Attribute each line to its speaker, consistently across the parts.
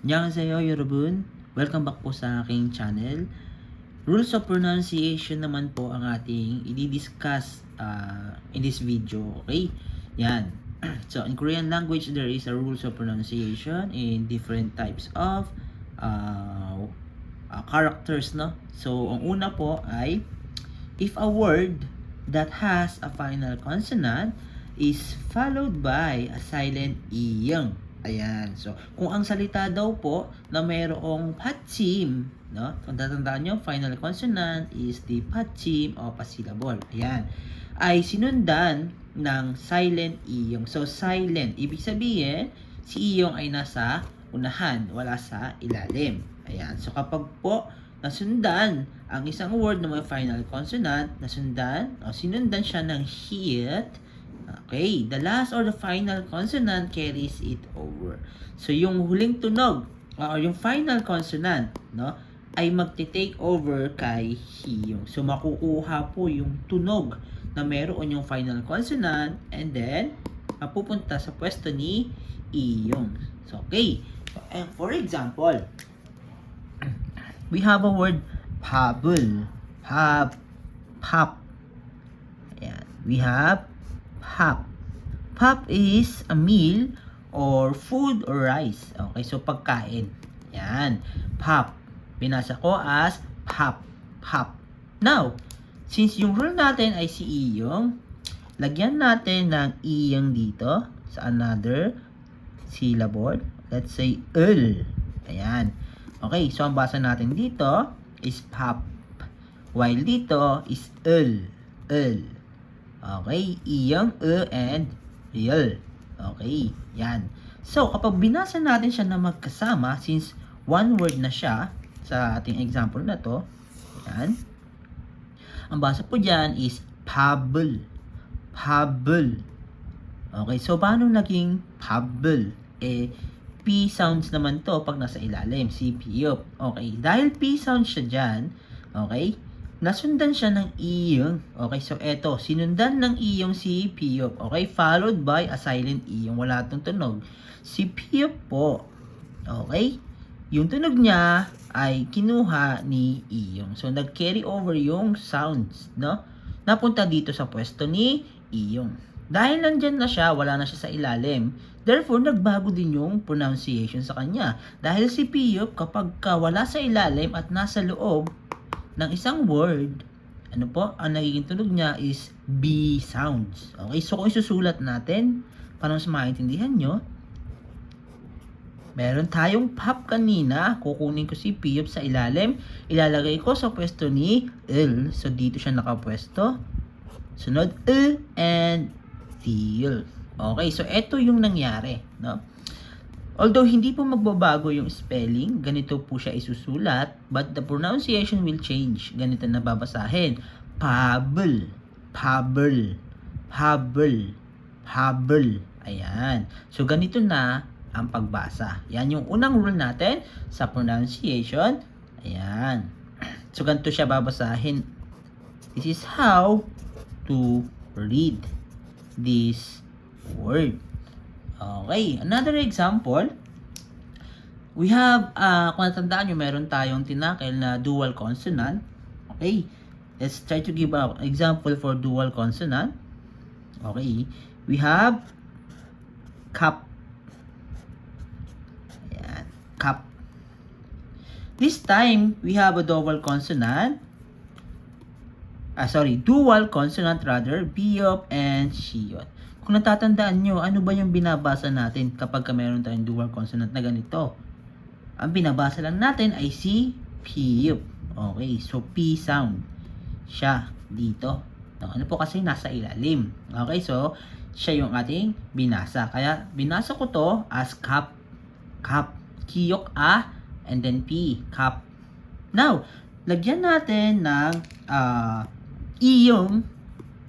Speaker 1: 안녕하세요 여러분. Welcome back po sa aking channel. Rules of pronunciation naman po ang ating i-discuss in this video. Okay? Yan. So, in Korean language, there is a rules of pronunciation in different types of characters, no? So, ang una po ay if a word that has a final consonant is followed by a silent iyang. Ayan. So, kung ang salita daw po na mayroong patchim, no? Kung tatandaan nyo, final consonant is the patchim of a syllable. Ayan. Ay sinundan ng silent iyong. So, silent. Ibig sabihin, si iyong ay nasa unahan, wala sa ilalim. Ayan. So, kapag po nasundan ang isang word na may final consonant, sinundan siya ng hit. Okay, the last or the final consonant carries it over. So, yung huling tunog or yung final consonant, no, ay magte-take over kay hiyong. So, makukuha po yung tunog na meron yung final consonant and then mapupunta sa pwesto ni iyong. So, okay. So, and for example, we have a word pabul. Pop. Ayan. We have pop. Pop is a meal or food or rice. Okay, so pagkain. Yan. Pop. Binasa ko as pop. Pop. Now, since yung rule natin ay si iyong, lagyan natin ng iyang dito sa another syllable. Let's say ul. Ayan. Okay, so ang basa natin dito is pop. While dito is ul. Okay, iyang and real. Okay, yan. So, kapag binasa natin siya na magkasama, since one word na siya, sa ating example na to, yan. Ang basa po dyan is pabul. Okay, so paano naging pabul? P sounds naman to pag nasa ilalim, si piyop. Okay, dahil P sounds siya dyan, okay, nasundan siya ng iyong. Okay, so eto, sinundan ng iyong si piyop. Okay, followed by a silent iyong. Wala itong tunog. Si piyop po, okay, yung tunog niya ay kinuha ni iyong. So, nag-carry over yung sounds, no? Napunta dito sa pwesto ni iyong. Dahil nandyan na siya, wala na siya sa ilalim. Therefore, nagbago din yung pronunciation sa kanya. Dahil si piyop, kapag wala sa ilalim at nasa loob ng isang word, ano po, ang nagiging tunog niya is B sounds. Okay, so kung isusulat natin, para mas maintindihan nyo, meron tayong pop kanina, kukunin ko si piyop sa ilalim, ilalagay ko sa pwesto ni L. So, dito siya nakapwesto. Sunod, and T. Okay, so ito yung nangyari, no? Although hindi po magbabago yung spelling, ganito po siya isusulat, but the pronunciation will change. Ganito na babasahin. Pabul. Ayan. So, ganito na ang pagbasa. Yan yung unang rule natin sa pronunciation. Ayan. So, ganito siya babasahin. This is how to read this word. Okay, another example, we have, kung natandaan nyo, meron tayong tinakil na dual consonant. Okay, let's try to give an example for dual consonant. Okay, we have cup. Ayan, cup. This time, we have a dual consonant. Dual consonant rather, biyop and shiyot. Kung natatandaan nyo, ano ba yung binabasa natin kapag meron tayong dual consonant na ganito? Ang binabasa lang natin ay si piyop. Okay, so P sound siya dito. Ano po kasi nasa ilalim. Okay, so siya yung ating binasa. Kaya binasa ko to as cup. Kiyok and then P, cup. Now, lagyan natin ng iyong,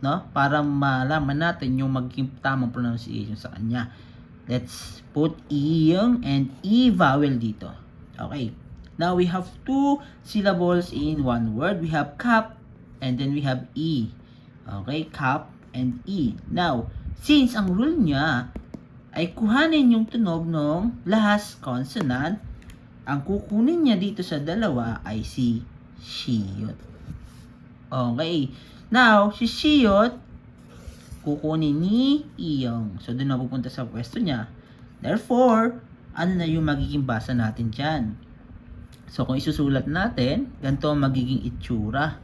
Speaker 1: no, para malaman natin yung maging tamang pronunciation sa kanya. Let's put iyong and e vowel dito. Okay. Now we have two syllables in one word. We have cup and then we have e. Okay, cup and e. Now, since ang rule niya ay kuhanin yung tunog ng last consonant, ang kukunin niya dito sa dalawa ay si Shiyot. Okay. Now, si Shiyot, kukunin ni Iyong. So, doon na pupunta sa pwesto niya. Therefore, ano na yung magiging basa natin dyan? So, kung isusulat natin, ganito ang magiging itsura.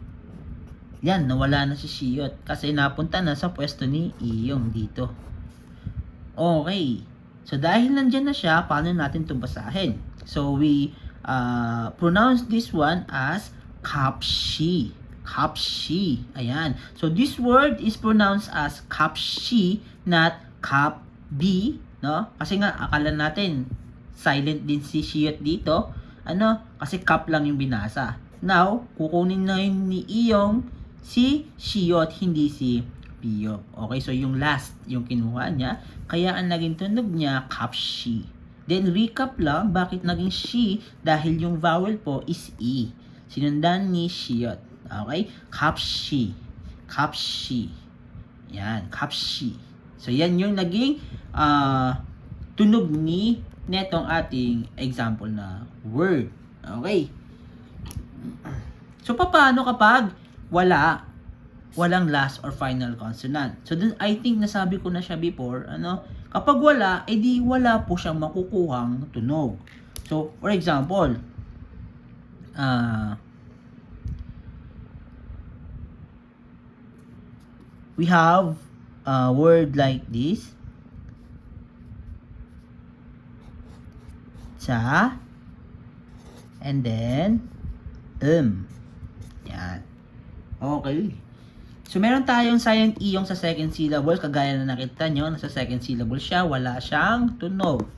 Speaker 1: Yan, nawala na si Shiyot kasi napunta na sa pwesto ni Iyong dito. Okay. So, dahil nandyan na siya, paano natin ito basahin? So, we pronounce this one as kapshi. Kapshi. Ayan. So, this word is pronounced as kapshi, not kapbi. No? Kasi nga, akala natin, silent din si Shiyot dito. Ano? Kasi kap lang yung binasa. Now, kukunin na yun ni Iyong si Shiyot, hindi si Piyok. Okay, so yung last, yung kinuha niya, kaya ang naging tunog niya, kapshi. Then, recap lang, bakit naging shi? Dahil yung vowel po is E. Sinundan ni Shiyot. Okay? Kapshi. Kapshi. Yan, kapshi. So, yan yung naging tunog ni netong ating example na word. Okay? So, paano kapag walang last or final consonant? So, dun, I think nasabi ko na siya before, kapag wala, edi wala po siyang makukuhang tunog. So, for example, we have a word like this. Cha, and then, yan. Okay. So, meron tayong silent E yung sa second syllable. Kagaya na nakita nyo, nasa second syllable siya. Wala siyang tunog.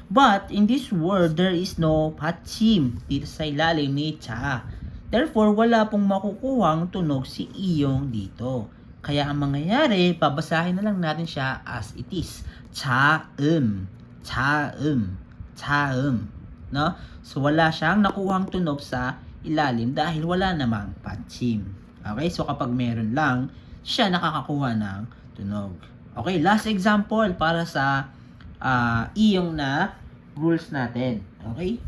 Speaker 1: But, in this word, there is no patchim dito sa ilalim ni cha. Therefore, wala pong makukuhang tunog si iyong dito. Kaya ang mangyayari, babasahin na lang natin siya as it is. Cha-um. Cha-um. Cha-um. No? So, wala siyang nakuhang tunog sa ilalim dahil wala namang patchim. Okay? So, kapag meron lang, siya nakakakuha ng tunog. Okay? Last example para sa iyong na rules natin. Okay?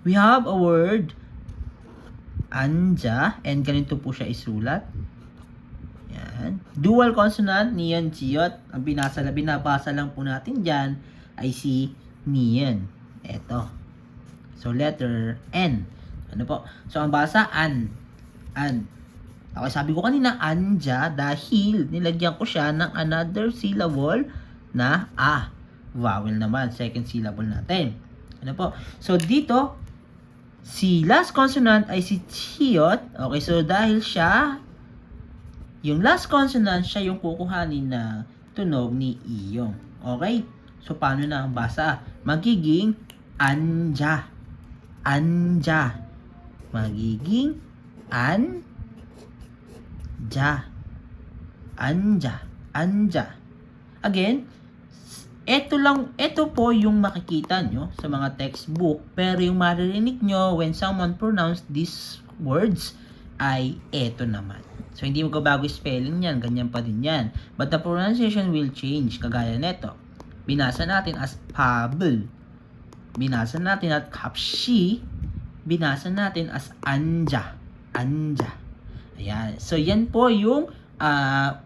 Speaker 1: We have a word, anja, and ganito po siya isulat. Yan. Dual consonant, niyan, chiyot. Ang binabasa lang po natin dyan ay si niyan. Eto. So, letter N. Ano po? So, ang basa, an. Okay, sabi ko kanina, anja, dahil nilagyan ko siya ng another syllable na a. Vowel naman, second syllable natin. Ano po? So, dito, si last consonant ay si chiyot. Okay, so dahil siya, yung last consonant, siya yung kukuhanin na tunog ni iyong. Okay? So, paano na ang basa? Magiging anja. Anja. Magiging anja. Anja. Anja. Again, ito po yung makikita nyo sa mga textbook, pero yung maririnig nyo when someone pronounce these words ay eto naman. So, hindi magbabago spelling yan, ganyan pa din yan. But the pronunciation will change, kagaya neto. Binasa natin as pabl. Binasa natin at kapshi. Binasa natin as anja. Anja. Ayan. So, yan po yung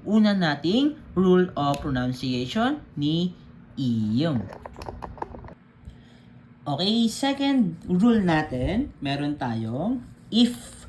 Speaker 1: una nating rule of pronunciation ni iyong. Okay, second rule natin, meron tayong if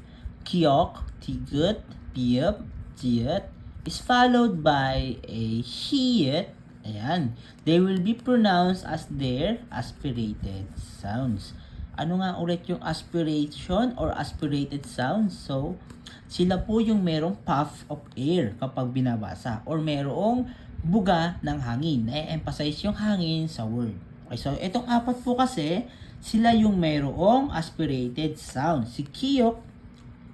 Speaker 1: kyok, tigut, piep, jiet is followed by a hiyet, ayan, they will be pronounced as their aspirated sounds. Ano nga ulit yung aspiration or aspirated sounds? So, sila po yung merong puff of air kapag binabasa or merong buga ng hangin. Na-emphasize yung hangin sa word. Okay, so itong apat po kasi, sila yung merong aspirated sound. Si kiyok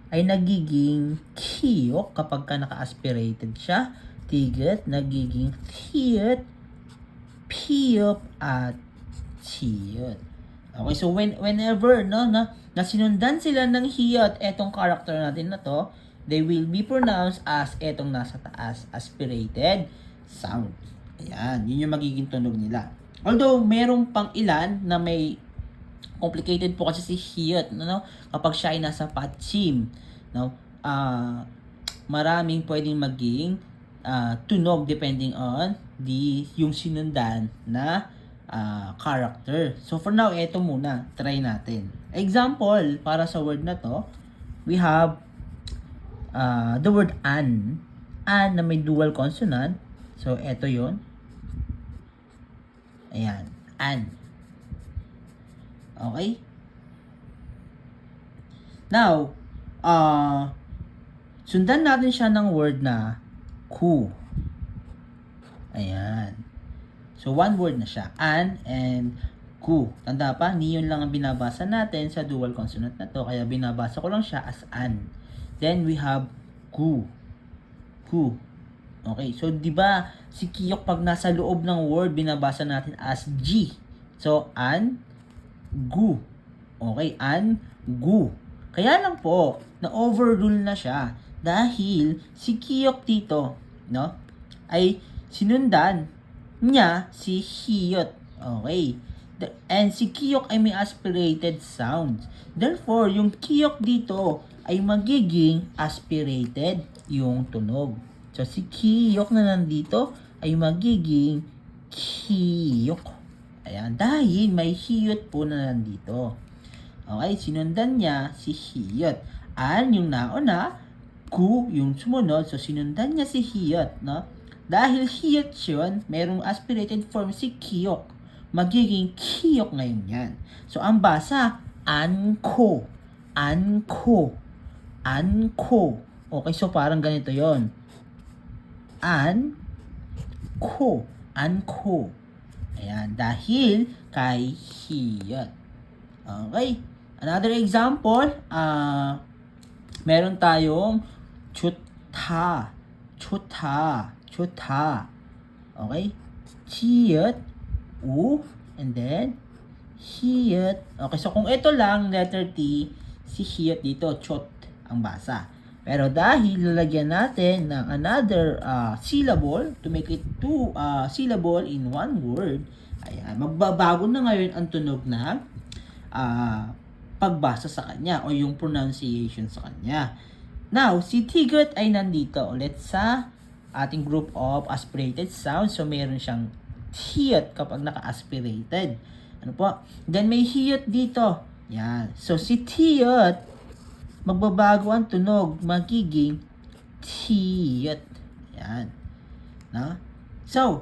Speaker 1: ay nagiging kiyok kapag ka naka-aspirated siya. Tiget, nagiging tiyet, piyop, at chiyot. Okay, so whenever na sinundan sila ng hiyot, etong character natin na to, they will be pronounced as etong nasa taas, aspirated sound. Ayan, yun yung magiging tunog nila. Although, merong pang ilan na may Complicated po kasi si hiyot, no? Kapag siya ay nasa patchim, no? Maraming pwedeng maging tunog depending on yung sinundan na character. So for now, eto muna, try natin. Example, para sa word na to, we have the word an. An na may dual consonant. So eto yon. Ayan, an. Okay? Now, sundan natin siya ng word na ku. Ayan. So, one word na siya. An and ku. Tanda pa, ni yun lang ang binabasa natin sa dual consonant na to. Kaya binabasa ko lang siya as an. Then, we have ku. Ku. Okay. So, di ba si Kiyok pag nasa loob ng word, binabasa natin as G. So, an, gu. Okay. An, gu. Kaya lang po, na-overrule na siya. Dahil si Kiyok dito, no, ay sinundan niya si hiyot. Okay. And si Kiyok ay may aspirated sounds. Therefore, yung Kiyok dito ay magiging aspirated yung tunog. So, si Kiyok na nandito ay magiging Kiyok. Ayan. Dahil may hiyot po na nandito. Okay. Sinundan niya si hiyot. An yung nauna, ku yung sumunod. So, sinundan niya si hiyot. No? Dahil hiyot yun, merong aspirated form si Kiyok. Magiging Kiyok ngayon yan. So, ang basa, anko. Anko. Anko. Okay, so parang ganito yon. Anko. Anko. Ayan, dahil kay hiyot. Okay. Another example, meron tayong chuta. Chuta. Chuta. Okay? Hiyot, u, and then hiyot. Okay, so kung ito lang, letter T, si hiyot dito, chot ang basa. Pero dahil lalagyan natin ng another syllable to make it two syllable in one word, ayan, magbabago na ngayon ang tunog na pagbasa sa kanya o yung pronunciation sa kanya. Now, si Tigot ay nandito ulit sa ating group of aspirated sounds. So, meron siyang hiyot kapag naka-aspirated. Ano po? Then, may hiyot dito. Yan. So, si Tiyot, magbabago ang tunog. Magiging Tiyot. Yan. No? So,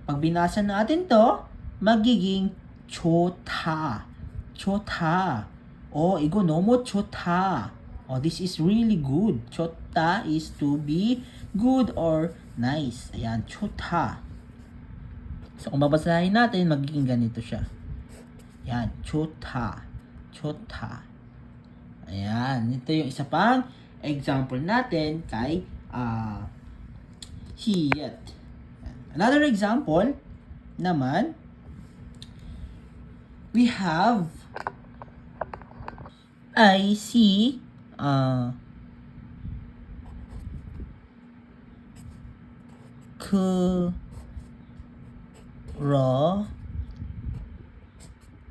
Speaker 1: pag binasa natin to, magiging Chota. Chota. Oh, igo no mo chota. Oh, this is really good. Chota is to be good or nice. Ayan, chota. So, kung babasahin natin, magiging ganito siya. Ayan, chota. Chota. Ayan, ito yung isa pang example natin kay hiyat. Another example naman, we have I see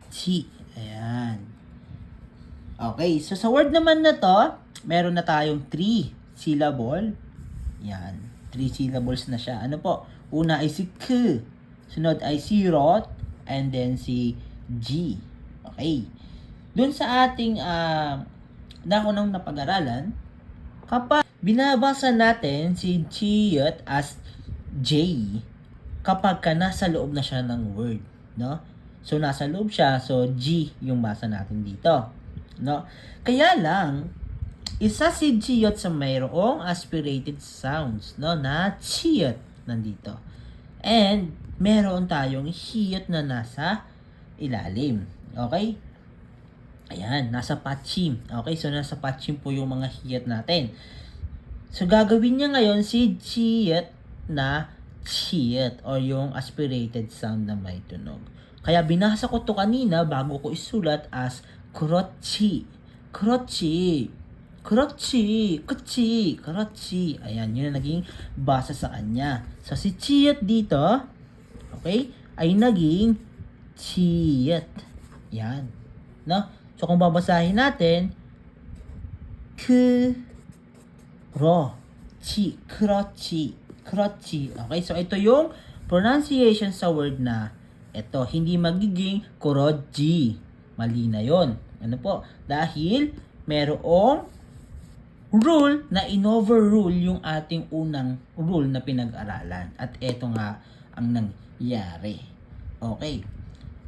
Speaker 1: chi. Ayan. Okay, so sa word naman na to, meron na tayong 3 syllable. Yan, 3 syllables na siya. Ano po? Una ay si k, sunod ay si rot, and then si g. Okay. Doon sa ating nakunang napag-aralan, kapag binabasa natin si Chiyot as J, kapag ka nasa loob na siya ng word, no? So, nasa loob siya, so G yung basa natin dito, no? Kaya lang, isa si Chiyot sa mayroong aspirated sounds, no? Na Chiyot nandito. And, meron tayong hiyot na nasa ilalim. Okay? Ayan, nasa patchim. Okay, so nasa patchim po yung mga hiyat natin. So, gagawin niya ngayon si chiyat na chiyat or yung aspirated sound na may tunog. Kaya binasa ko to kanina bago ko isulat as krochi. Krochi. Krochi. Kuchi. Krochi. Ayan, yun ang naging basa sa kanya. So, si chiyat dito, okay, ay naging chiyat. Yan. no? So kung babasahin natin, kurachi. Okay, so ito yung pronunciation sa word na ito. Hindi magiging kuroji. Mali na yun. Ano po? Dahil merong rule na in-overrule yung ating unang rule na pinag-aralan. At ito nga ang nangyari. Okay.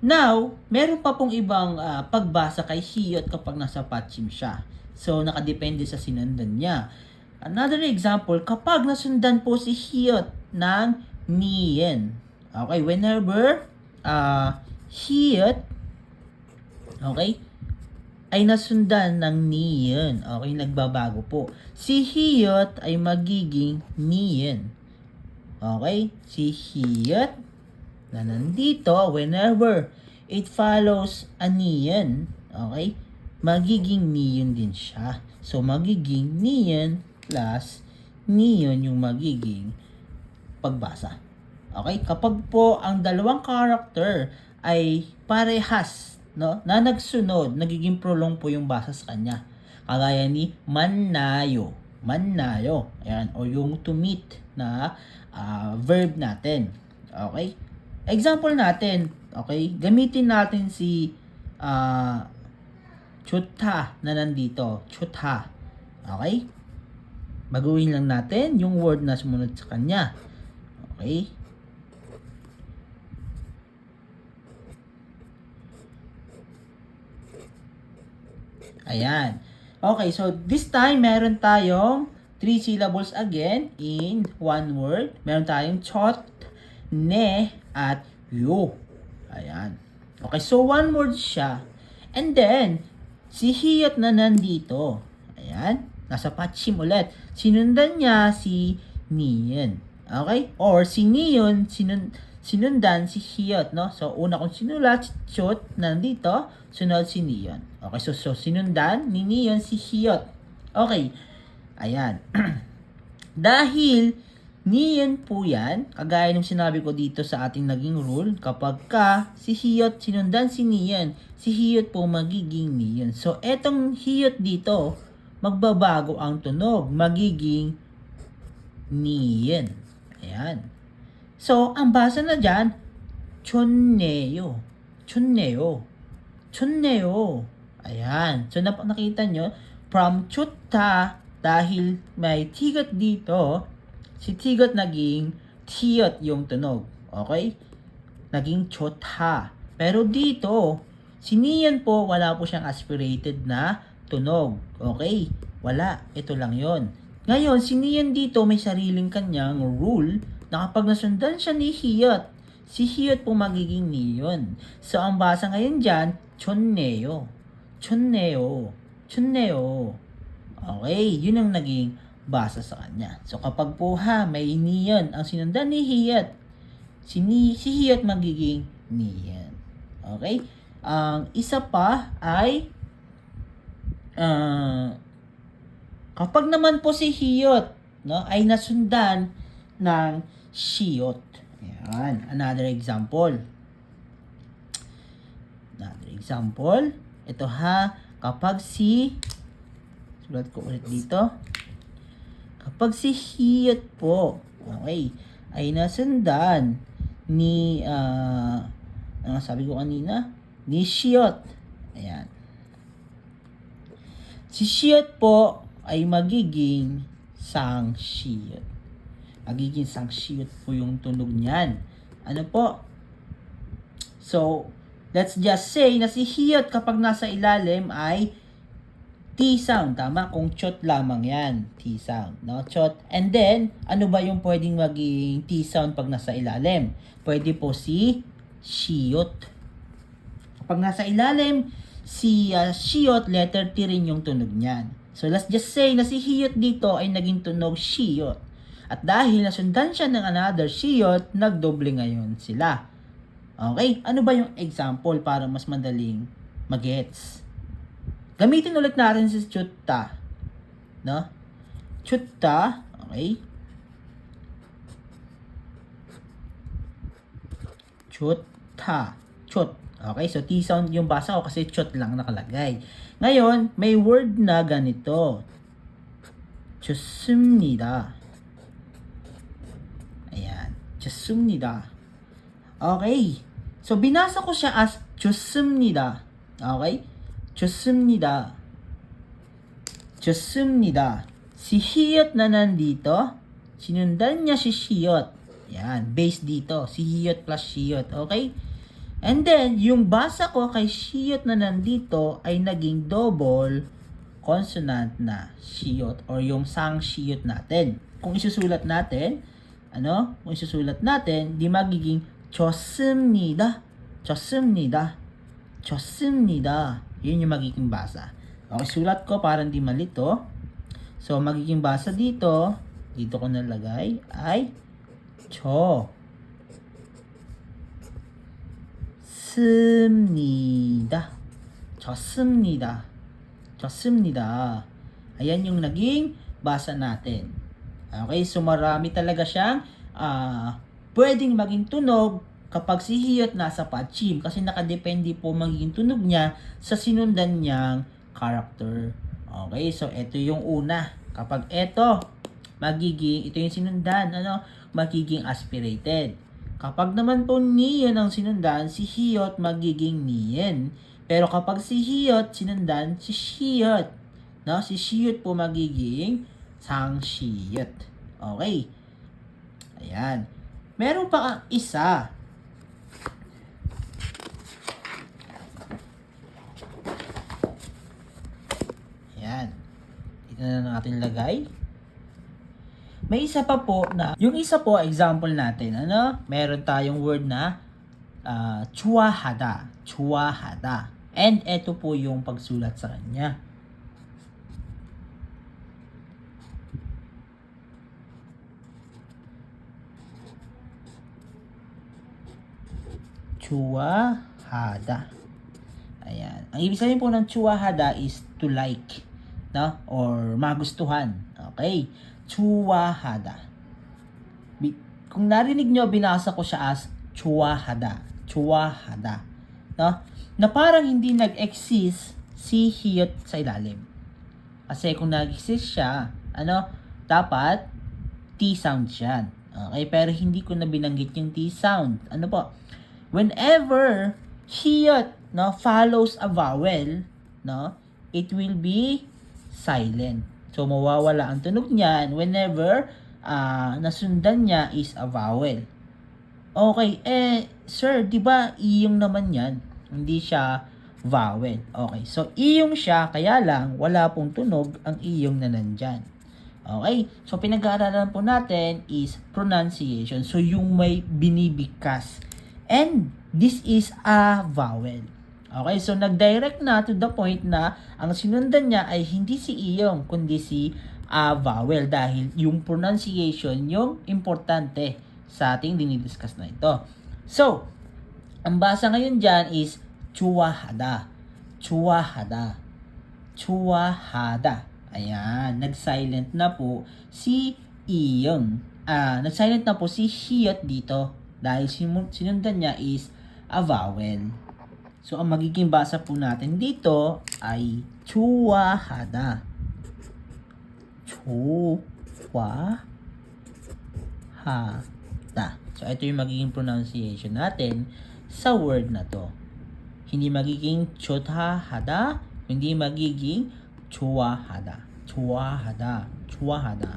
Speaker 1: Now, meron pa pong ibang pagbasa kay hiyot kapag nasa patchim siya. So, nakadepende sa sinundan niya. Another example, kapag nasundan po si hiyot ng niyen. Okay, whenever hiyot, okay, ay nasundan ng niyen. Okay, nagbabago po. Si hiyot ay magiging niyen. Okay, si hiyot na nandito, whenever it follows a niyan, okay, magiging niyon din siya. So, magiging niyan plus niyon yung magiging pagbasa. Okay, kapag po ang dalawang character ay parehas, no, na nagsunod, nagiging prolong po yung basa sa kanya. Kagaya ni mannayo. Ayan, o yung to meet na verb natin. Okay? Example natin, okay? Gamitin natin si chutha na nandito. Chutha. Okay? Baguhin lang natin yung word na sumunod sa kanya. Okay? Ayan. Okay, so this time meron tayong 3 syllables again in one word. Meron tayong chot, ne, at yo. Ayan. Okay, so one word siya. And then, si hiyot na nandito. Ayan. Nasa patchim ulit. Sinundan niya si niyen. Okay? Or si niyon, sinundan si hiyot, no? So, una kong sinulat, si chot, nandito, sunod si niyon. Okay, so sinundan ni niyon si hiyot. Okay. Ayan. Dahil niyon po yan, kagaya ng sinabi ko dito sa ating naging rule, kapag ka si hiyot sinundan si niyon, si hiyot po magiging niyon. So, etong hiyot dito, magbabago ang tunog, magiging niyon. Ayan. So, ang basa na dyan, chonneyo. Ayan. So, nakita nyo, from chutta, dahil may tigot dito, si tigot naging tiyot yung tunog. Okay? Naging chotha. Pero dito, si niyan po, wala po siyang aspirated na tunog. Okay? Wala. Ito lang yon. Ngayon, si niyan dito may sariling kanyang rule na kapag nasundan siya ni hiyot, si hiyot po magiging niyon. So, ang basa ngayon dyan, chonneyo. Okay, yun ang naging basa sa kanya. So, kapag po may niyon ang sinundan ni hiyot, si hiyot magiging niyon. Okay? Ang isa pa ay kapag naman po si hiyot, no, ay nasundan ng shiyot. Ayan, another example. Ito kapag sulat ko ulit dito. Kapag si hiyot po, okay, ay nasundan ni, sabi ko kanina, ni shiyot. Ayan. Si shiyot po ay magiging sangshiyot. Magiging sangshiyot po yung tunog niyan. Ano po? So, let's just say na si hiyot kapag nasa ilalim ay T-sound. Tama? Kung chot lamang yan. T-sound. No? Chot. And then, ano ba yung pwedeng maging T-sound pag nasa ilalim? Pwede po si shiyot. Kapag nasa ilalim, si shiyot, letter T rin yung tunog niyan. So, let's just say na si hiyot dito ay naging tunog shiyot. At dahil nasundan siya ng another shiyot, nagdoble ngayon sila. Okay? Ano ba yung example para mas madaling magets? Gamitin ulit natin si chutta. No? Chutta. Okay? Chutta. Chut. Okay, so T sound yung basa ko kasi chot lang nakalagay. Ngayon, may word na ganito. 좋습니다. Ayan, 좋습니다. Okay. So, binasa ko siya as 좋습니다. Okay? 좋습니다. 좋습니다. Si Hiyot na nandito, sinundan niya si Shiyot. Yan, base dito. Si Hiyot plus Shiyot. Okay? And then, yung basa ko kay Shiyot na nandito ay naging double consonant na Shiyot or yung sang Shiyot natin. Kung isusulat natin, kung isusulat natin, di magiging 좋습니다. 좋습니다. 좋습니다. Yun yung magiging basa. Okay, sulat ko para hindi malito. So, magiging basa dito ko nalagay ay 좋습니다. 좋습니다. 좋습니다. Ayan yung naging basa natin. Okay, so marami talaga siyang pwedeng maging tunog kapag si Hiyot nasa padchim kasi nakadepende po magiging tunog niya sa sinundan niyang character. Okay, so ito yung una. Kapag ito yung sinundan, magiging aspirated. Kapag naman po niyen ang sinundan, si Hiyot magiging niyen. Pero kapag si Hiyot sinundan, si Shiyot. Si Shiyot po magiging sang Shiyot. Okay. Ayan. Meron pa ang isa. Ayan. Dito na natin lagay. May isa pa po na, yung isa po, example natin, meron tayong word na 좋아하다. 좋아하다. And ito po yung pagsulat sa kanya. 좋아하다. Ayan. Ang ibig sabihin po ng 좋아하다 is to like, or magustuhan. Okay? 좋아하다. Kung narinig nyo, binasa ko siya as 좋아하다. 좋아하다. Na parang hindi nag-exist si Hiyot sa ilalim. Kasi kung nag-exist siya, dapat T sound siya. Okay? Pero hindi ko na binanggit yung T sound. Whenever Hiyot follows a vowel, it will be silent. So, mawawala ang tunog niyan whenever nasundan niya is a vowel. Okay, sir, di ba iyong naman yan? Hindi siya vowel. Okay, so iyong siya, kaya lang wala pong tunog ang iyong na nandyan. Okay, so pinag-aaralan po natin is pronunciation. So, yung may binibigkas. And this is a vowel. Okay, so nag-direct na to the point na ang sinundan niya ay hindi si iyong, kundi si vowel dahil yung pronunciation yung importante sa ating dinidiscuss na ito. So, ang basa ngayon dyan is 좋아하다. 좋아하다. 좋아하다. Ayan, nag-silent na po si iyong. Nag-silent na po si Hiyot dito dahil sinundan niya is a vowel. So, ang magiging basa po natin dito ay 좋아하다. 좋아하다. So, ito yung magiging pronunciation natin sa word na to. Hindi magiging 좋아하다, hindi magiging 좋아하다. 좋아하다. 좋아하다.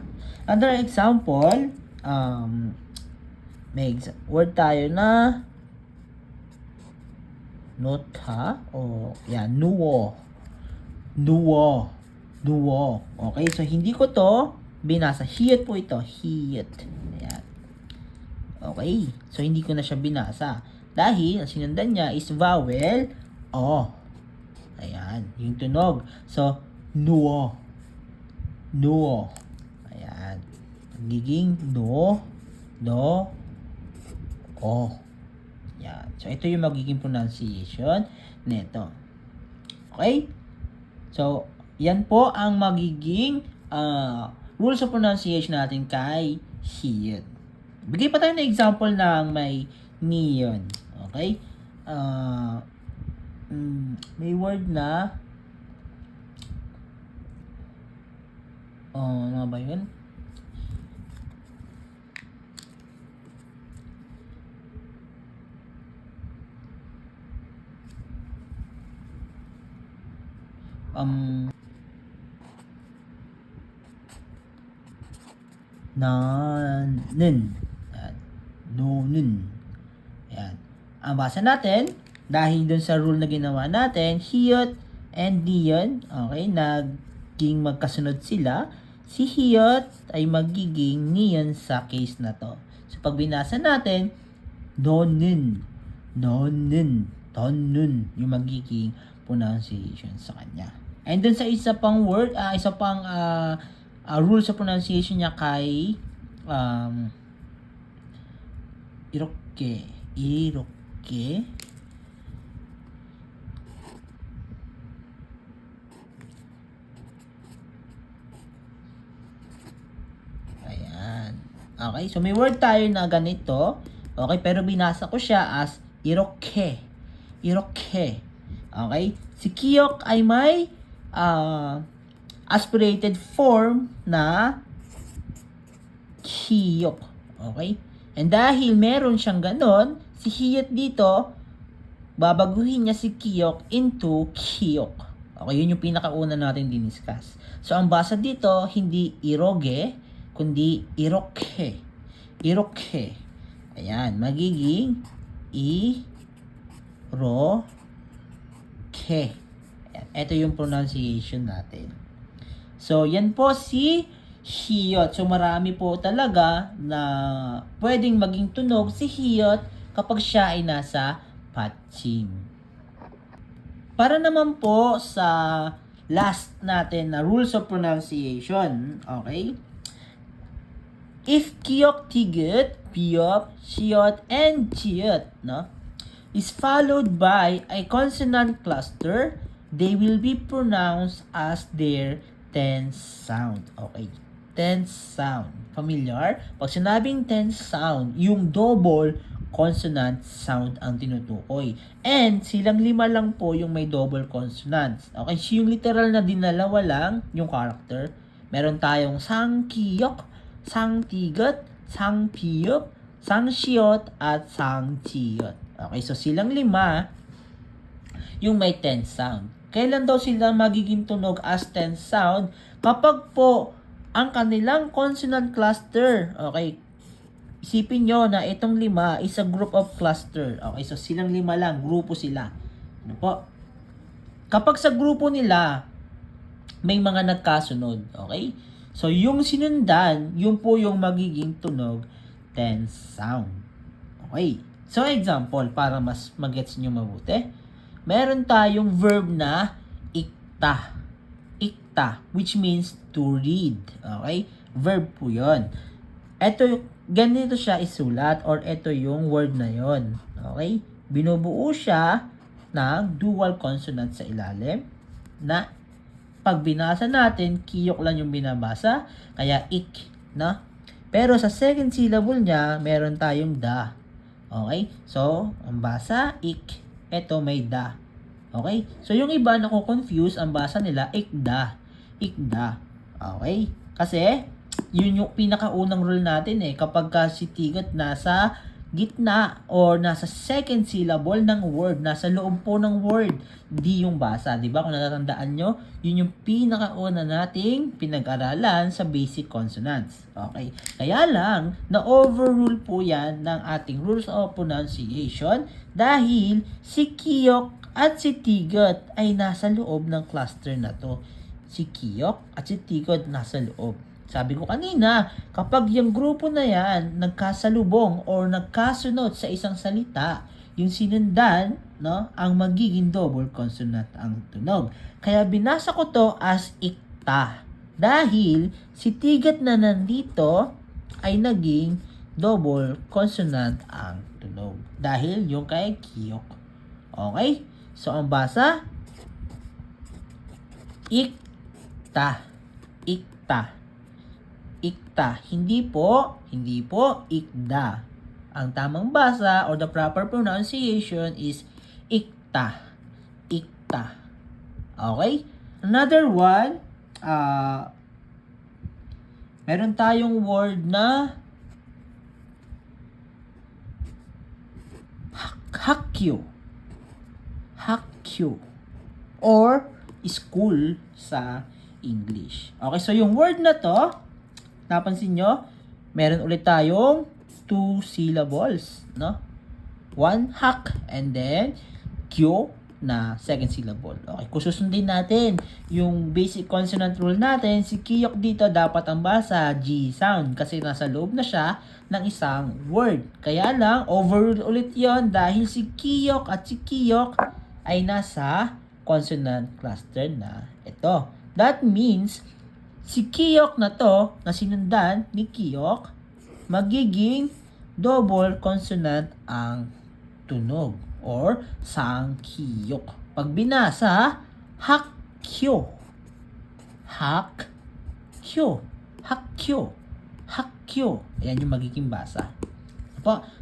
Speaker 1: Another example, may word tayo na nota o nuo. Nuo. Nuo. Okay, so hindi ko to binasa. Hiyot po ito. Hiyot. Ayan. Okay, so hindi ko na siya binasa. Dahil ang sinundan niya is vowel o. Ayan, yung tunog. So, nuo. Nuo. Ayan. Nagiging no, o. Yan. So, ito yung magiging pronunciation nito. Okay? So, yan po ang magiging rules of pronunciation natin kay Hiyot. Bigay pa tayo ng example ng may neon. Okay? may word na ano ba yun? Nonen. Yan. Nonen. Yan. Ang basa natin, dahil dun sa rule na ginawa natin, hiyot and diyon, okay, naging magkasunod sila. Si hiyot ay magiging niyon sa case na to. So, pag binasa natin, nonen. Nonen. Tonun. Yung magiging pronunciation sa kanya. And dun sa isa pang word, isa pang rule sa pronunciation niya kay Iroke. Iroke. Ayan. Okay, so may word tayo na ganito. Okay, pero binasa ko siya as Iroke. Iroke. Okay? Si Kiyok ay may aspirated form na Kiyok. Okay? And dahil meron siyang ganon, si Hiyot dito, babaguhin niya si Kiyok into Kiyok. Okay, yun yung pinakauna natin diniscuss. So, ang basa dito, hindi Iroge, kundi Iroke. Iroke. Ayan, magiging Iroke. Ayan, ito yung pronunciation natin. So, yan po si hiyot. So, marami po talaga na pwedeng maging tunog si hiyot kapag siya ay nasa patching. Para naman po sa last natin na rules of pronunciation, okay? If kiyok, tigot, piyok, siyot, and chiyot, no, is followed by a consonant cluster, they will be pronounced as their tense sound. Okay. Tense sound. Familiar? Pag sinabing tense sound, yung double consonant sound ang tinutukoy. And silang 5 lang po yung may double consonants. Okay, so yung literal na dinalawa lang yung character. Meron tayong sangkiyok, sangtigot, sangpiyop, sangshiyot, at sangchiyot. Okay, so silang 5 yung may tense sound. Kailan daw sila magiging tunog as tense sound? Kapag po ang kanilang consonant cluster, okay, isipin nyo na itong 5 is a group of cluster. Okay, so silang 5 lang, grupo sila. Ano po? Kapag sa grupo nila, may mga nagkasunod. Okay? So, yung sinundan, yun po yung magiging tunog tense sound. Okay. So, example, para mas magets nyo mabuti, meron tayong verb na ikta. Ikta, which means to read. Okay? Verb po yun. Ito, ganito siya isulat or ito yung word na yon. Okay? Binubuo siya ng dual consonant sa ilalim na pag binasa natin, kiyok lang yung binabasa, kaya ik, no? Pero sa second syllable niya, meron tayong da. Okay? So, ang basa, ik. Ito may da. Okay? So, yung iba nako-confuse, ang basa nila, ikda. Ikda. Okay? Kasi, yun yung pinakaunang rule natin eh. Kapag ka si tigot nasa gitna or nasa second syllable ng word, nasa loob po ng word, di yung basa. Diba? Kung natatandaan nyo, yun yung pinakauna nating pinag-aralan sa basic consonants. Okay? Kaya lang, na-overrule po yan ng ating rules of pronunciation dahil si kiyok at si tigot ay nasa loob ng cluster na to. Si kiyok at si tigot nasa loob. Sabi ko kanina, kapag yung grupo na yan nagkasalubong or nagkasunod sa isang salita, yung sinundan, no, ang magiging double consonant ang tunog. Kaya binasa ko to as ikta. Dahil si tigat na nandito ay naging double consonant ang tunog. Dahil yung kay kiyok. Okay? So, ang basa, ikta. Ikta. Ikta. Hindi po ikda. Ang tamang basa or the proper pronunciation is ikta. Ikta. ikta. Okay? Another one, meron tayong word na hakyo. Hakyo. Or school sa English. Okay, so yung word na to, napansin nyo, meron ulit tayong 2 syllables, no? 1 hak and then kyo na second syllable. Okay, kung susundin natin yung basic consonant rule natin, si kiyok dito dapat ang basa G sound kasi nasa loob na siya ng isang word. Kaya lang, overrule ulit yon dahil si kiyok at si kiyok ay nasa consonant cluster na ito. That means, si kiyok na to, na sinundan ni kiyok, magiging double consonant ang tunog or sangkiyok. Pag binasa, hakyo. Hakyo. Hakyo. Hakyo. Ayan yung magiging basa.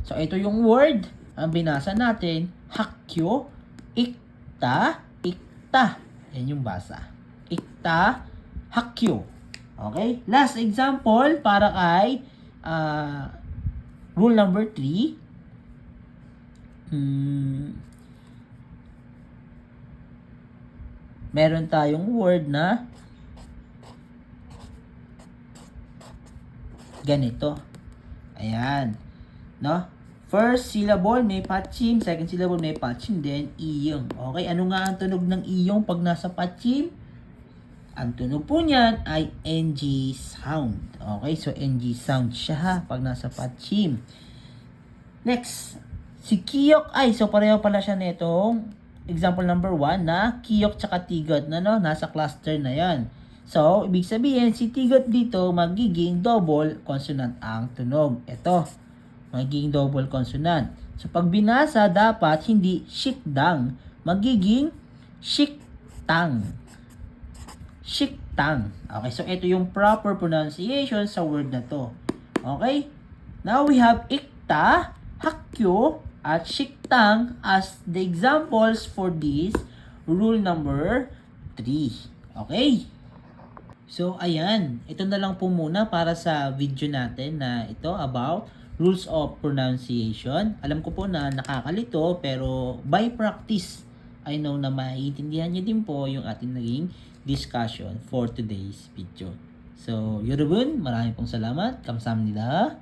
Speaker 1: So, ito yung word. Ang binasa natin, hakyo, ikta, ikta. Ayan yung basa. Ikta, hakyo. Okay? Last example para kay rule number 3. Meron tayong word na ganito. Ayan. No? First syllable may patchim, second syllable may patchim, then iyong. Okay, ano nga ang tunog ng iyong pag nasa patchim? Ang tunog po niyan ay NG sound. Okay, so NG sound siya pag nasa patchim. Next, si kiyok ay, so pareho pala siya nitong example number 1 na kiyok tsaka tigot na no, nasa cluster na yan. So, ibig sabihin, si tigot dito magiging double consonant ang tunog. Ito, magiging double consonant. So, pag binasa, dapat hindi shikdang, magiging shiktang. Shiktang. Okay, so ito yung proper pronunciation sa word na to. Okay? Now, we have ikta, hakyo, at shiktang as the examples for this rule number 3. Okay? So, ayan. Ito na lang po muna para sa video natin na ito about rules of pronunciation. Alam ko po na nakakalito pero by practice, I know na maiintindihan niyo din po yung ating naging discussion for today's video. So, 여러분, maraming pong salamat. 감사합니다.